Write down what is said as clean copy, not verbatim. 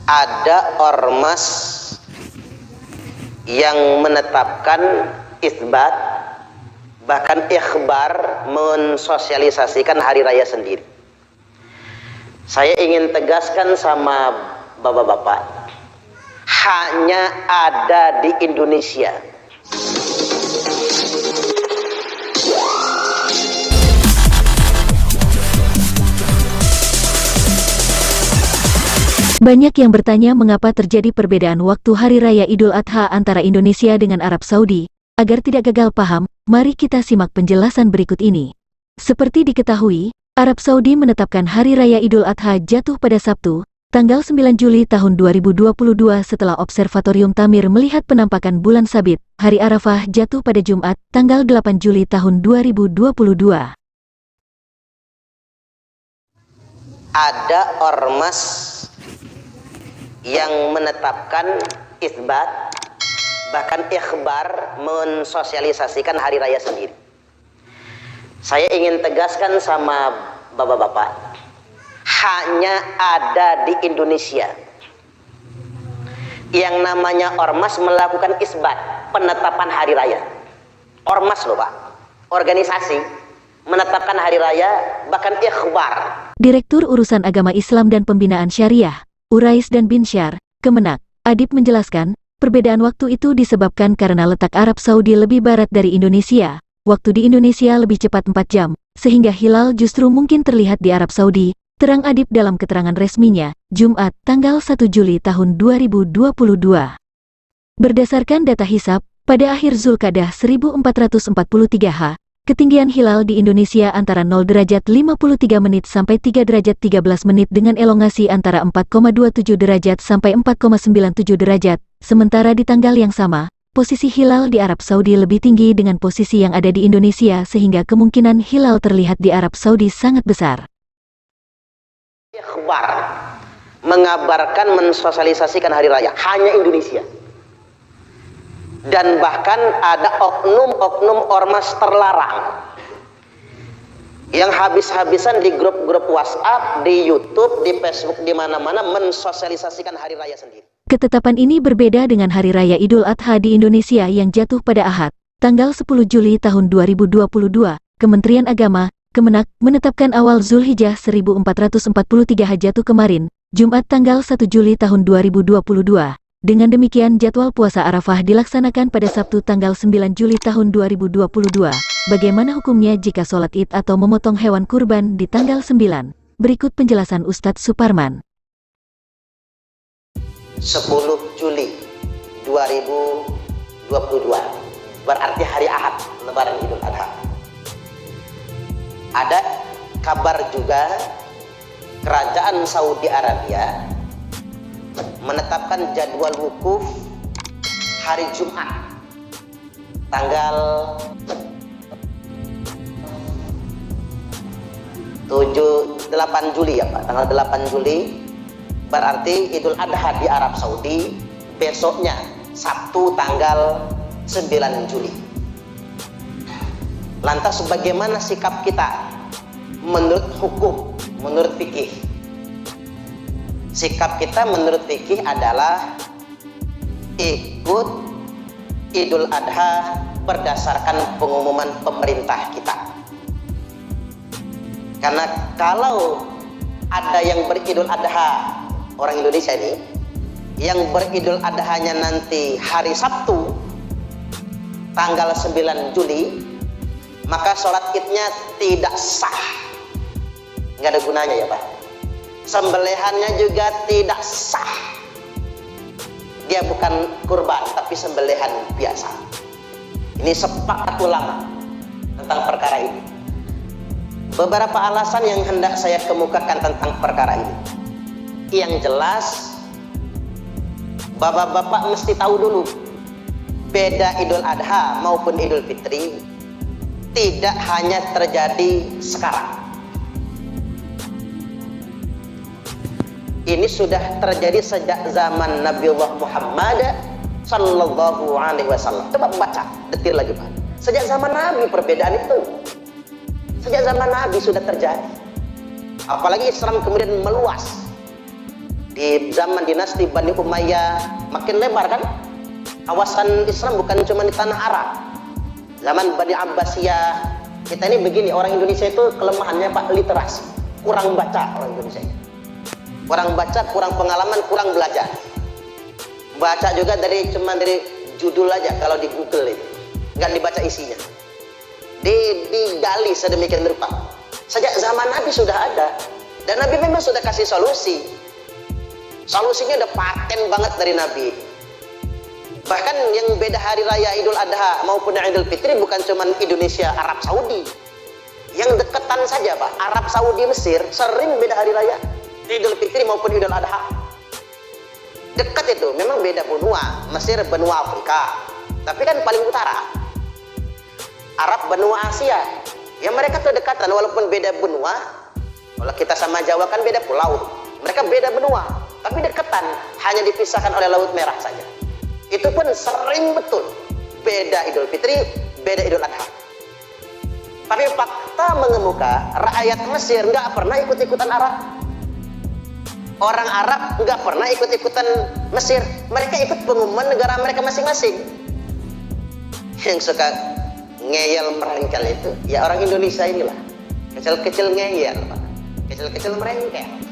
ada ormas yang menetapkan isbat, bahkan ikhbar, mensosialisasikan hari raya sendiri. Saya ingin tegaskan sama bapak-bapak, hanya ada di Indonesia. Banyak yang bertanya mengapa terjadi perbedaan waktu Hari Raya Idul Adha antara Indonesia dengan Arab Saudi. Agar tidak gagal paham, mari kita simak penjelasan berikut ini. Seperti diketahui, Arab Saudi menetapkan Hari Raya Idul Adha jatuh pada Sabtu, tanggal 9 Juli tahun 2022 setelah Observatorium Tamir melihat penampakan bulan sabit. Hari Arafah jatuh pada Jumat, tanggal 8 Juli tahun 2022. Ada ormas yang menetapkan isbat, bahkan ikhbar, mensosialisasikan hari raya sendiri. Saya ingin tegaskan sama bapak-bapak, hanya ada di Indonesia yang namanya ormas melakukan isbat, penetapan hari raya. Ormas loh Pak, organisasi menetapkan hari raya, bahkan ikhbar. Direktur Urusan Agama Islam dan Pembinaan Syariah, Urais dan Binsyar, Kemenak, Adib menjelaskan, perbedaan waktu itu disebabkan karena letak Arab Saudi lebih barat dari Indonesia. Waktu di Indonesia lebih cepat 4 jam, sehingga hilal justru mungkin terlihat di Arab Saudi, terang Adib dalam keterangan resminya, Jumat, tanggal 1 Juli tahun 2022. Berdasarkan data hisab, pada akhir Zulkadah 1443 H, ketinggian hilal di Indonesia antara 0 derajat 53 menit sampai 3 derajat 13 menit dengan elongasi antara 4,27 derajat sampai 4,97 derajat, sementara di tanggal yang sama, posisi hilal di Arab Saudi lebih tinggi dengan posisi yang ada di Indonesia sehingga kemungkinan hilal terlihat di Arab Saudi sangat besar. Ikhbar, mengabarkan, mensosialisasikan hari raya, hanya Indonesia. Dan bahkan ada oknum-oknum ormas terlarang yang habis-habisan di grup-grup WhatsApp, di YouTube, di Facebook, di mana-mana mensosialisasikan hari raya sendiri. Ketetapan ini berbeda dengan Hari Raya Idul Adha di Indonesia yang jatuh pada Ahad, tanggal 10 Juli tahun 2022. Kementerian Agama, Kemenak, menetapkan awal Zulhijjah 1443 jatuh kemarin, Jumat tanggal 1 Juli tahun 2022. Dengan demikian jadwal puasa Arafah dilaksanakan pada Sabtu tanggal 9 Juli tahun 2022. Bagaimana hukumnya jika sholat Id atau memotong hewan kurban di tanggal 9? Berikut penjelasan Ustadz Suparman. 10 Juli 2022 berarti hari Ahad, Lebaran Idul Adha. Ada kabar juga Kerajaan Saudi Arabia menetapkan jadwal wukuf hari Jumat tanggal 8 Juli ya Pak, tanggal 8 Juli berarti Idul Adha di Arab Saudi besoknya Sabtu tanggal 9 Juli. Lantas bagaimana sikap kita menurut hukum, menurut fikih? Sikap kita menurut fikih adalah ikut Idul Adha berdasarkan pengumuman pemerintah kita. Karena kalau ada yang beridul adha, orang Indonesia ini, yang beridul adhanya nanti hari Sabtu, tanggal 9 Juli, maka sholat idnya tidak sah. Nggak ada gunanya ya Pak. Sembelihannya juga tidak sah. Dia bukan kurban, tapi sembelihan biasa. Ini sepakat ulama tentang perkara ini. Beberapa alasan yang hendak saya kemukakan tentang perkara ini. Yang jelas, bapak-bapak mesti tahu dulu, beda Idul Adha maupun Idul Fitri tidak hanya terjadi sekarang. Ini sudah terjadi sejak zaman Nabiullah Muhammad Sallallahu Alaihi Wasallam. Coba baca detil lagi Pak. Sejak zaman Nabi perbedaan itu. Sejak zaman Nabi sudah terjadi. Apalagi Islam kemudian meluas Di zaman dinasti Bani Umayyah makin lebar kan? Kawasan Islam bukan cuma di tanah Arab. Zaman Bani Abbasiyah, kita ini begini, orang Indonesia itu kelemahannya Pak, literasi. Kurang baca orang Indonesia. Kurang baca, kurang pengalaman, kurang belajar. Baca juga cuma dari judul aja kalau di Google itu. Nggak dibaca isinya. Digali sedemikian rupa. Sejak zaman Nabi sudah ada. Dan Nabi memang sudah kasih solusi. Solusinya udah paten banget dari Nabi. Bahkan yang beda hari raya Idul Adha maupun Idul Fitri bukan cuma Indonesia, Arab Saudi. Yang deketan saja Pak, Arab Saudi Mesir sering beda hari raya Idul Fitri maupun Idul Adha. Dekat itu, memang beda benua. Mesir benua Afrika, tapi kan paling utara. Arab benua Asia. Ya mereka tuh dekatan walaupun beda benua. Kalau kita sama Jawa kan beda pulau. Mereka beda benua, tapi deketan, hanya dipisahkan oleh Laut Merah saja. Itu pun sering betul beda Idul Fitri, beda Idul Adha. Tapi fakta mengemuka, rakyat Mesir nggak pernah ikut-ikutan Arab. Orang Arab nggak pernah ikut-ikutan Mesir. Mereka ikut pengumuman negara mereka masing-masing. Yang suka ngeyel merengkel itu ya orang Indonesia inilah. Kecil-kecil ngeyel Pak, kecil-kecil merengkel.